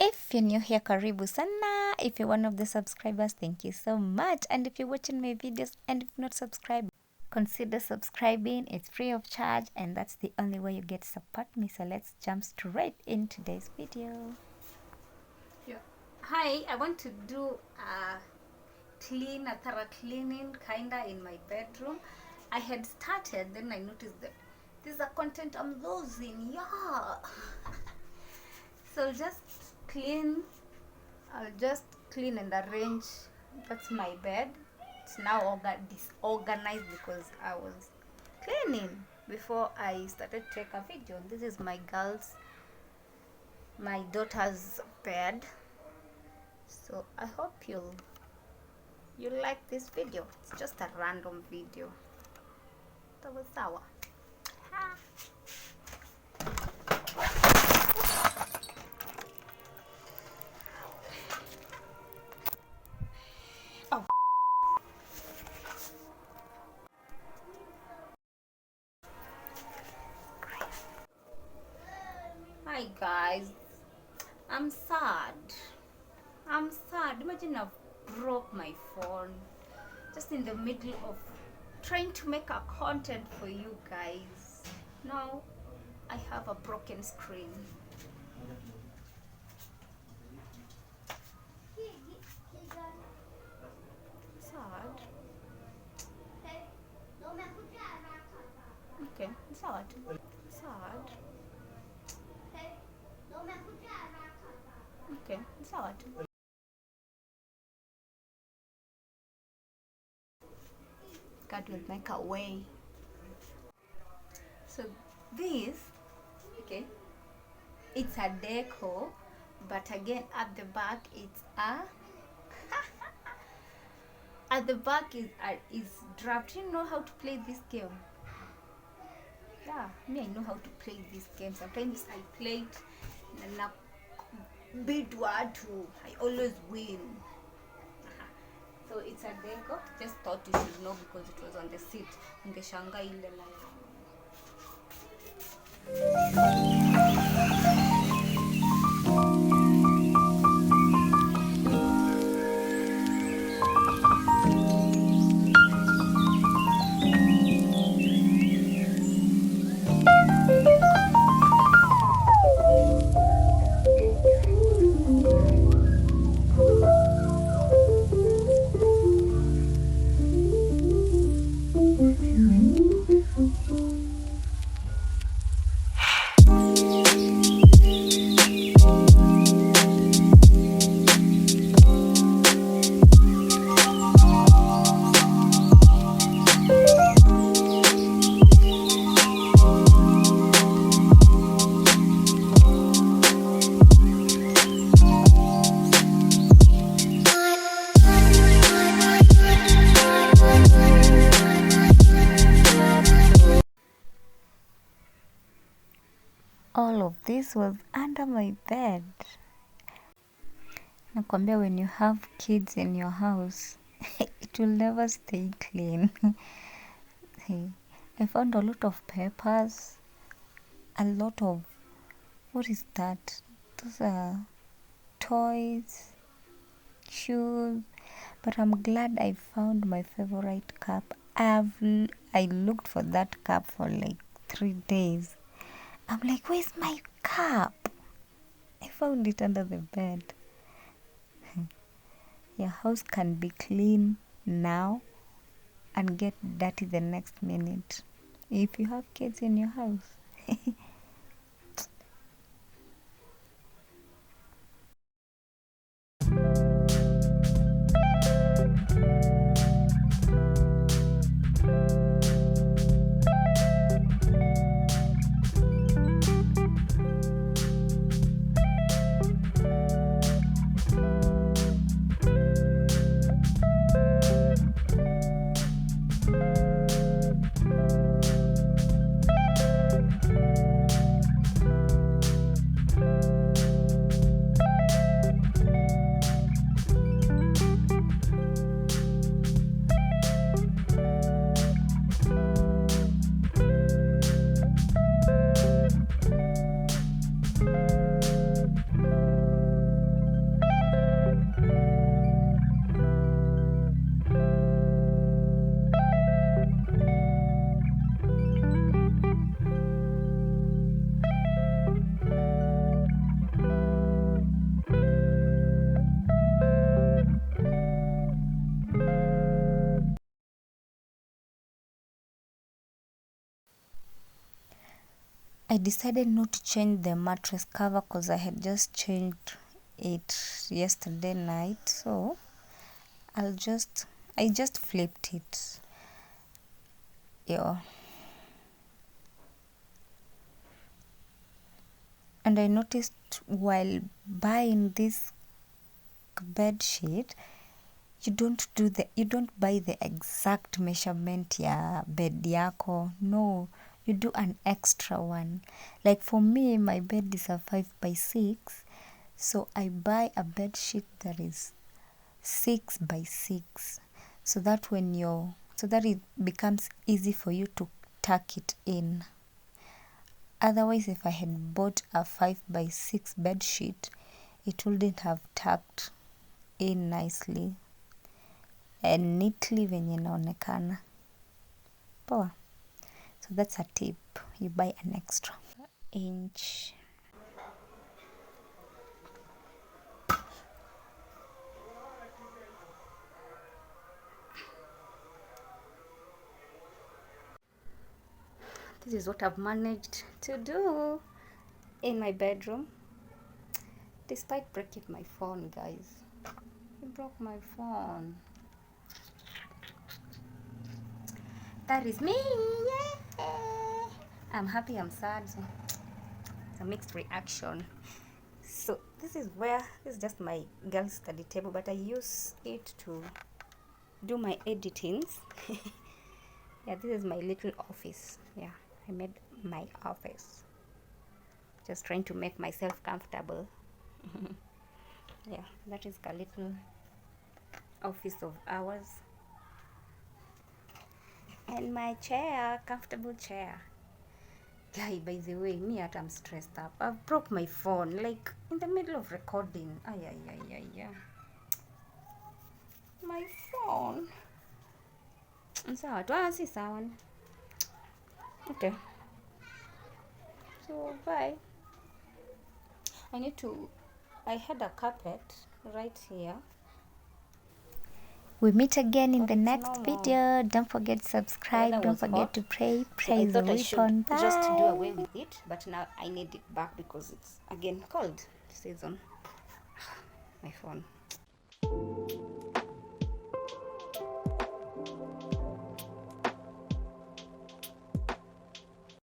If you're new here, karibu sana. If you're one of the subscribers, thank you so much. And if you're watching my videos and if not subscribed, consider subscribing. It's free of charge and that's the only way you get to support me. So let's jump straight in today's video. Hi, I want to do a thorough cleaning kinda in my bedroom. I had started, then I noticed that this is a content I'm losing. Yeah. So I'll just clean and arrange. That's my bed. It's now disorganized because I was cleaning before I started to take a video. This is my daughter's bed. So I hope you like this video. It's just a random video. That was sour. Oh. Hi guys. I'm sad. Imagine I broke my phone just in the middle of trying to make a content for you guys. Now I have a broken screen. Sad. Okay, sad. Sad. Okay, sad. God will make a way. So this, okay, it's a deco, but again at the back it's a at the back is draft. You know how to play this game? Yeah, me I know how to play this game. Sometimes I play it and bid word to I always win. So it's a deco. Just thought you should know because it was on the seat. Ungeshanga ile na all of this was under my bed. Nakwambia, when you have kids in your house, it will never stay clean. I found a lot of papers, a lot of, what is that? Those are toys, shoes, but I'm glad I found my favorite cup. I looked for that cup for like 3 days. I'm like, where's my cup? I found it under the bed. Your house can be clean now and get dirty the next minute if you have kids in your house. I decided not to change the mattress cover because I had just changed it yesterday night, so I just flipped it. Yeah. And I noticed while buying this bed sheet, you don't buy the exact measurement ya bed yako. No, you do an extra one. Like for me, my bed is a 5x6, so I buy a bed sheet that is 6x6, so that it becomes easy for you to tuck it in. Otherwise, if I had bought a 5x6 bed sheet, it wouldn't have tucked in nicely and neatly venye inaonekana. Poa. So that's a tip. You buy an extra inch. This is what I've managed to do in my bedroom, despite breaking my phone, guys. I broke my phone. That is me. Yeah. I'm happy, I'm sad. So it's a mixed reaction. So this is just my girl's study table, but I use it to do my editings. Yeah, this is my little office. Yeah, I made my office. Just trying to make myself comfortable. Yeah, that is a little office of ours. And my chair, comfortable chair. Guy, by the way, me I'm stressed up. I broke my phone like in the middle of recording. Ay. My phone. Sawa, tuanze sawa. Okay. So bye. I had a carpet right here. We meet again in the next video. Don't forget to subscribe. Don't forget to pray. Praise the weapon. Bye. Just do away with it, but now I need it back because it's again cold season. My phone.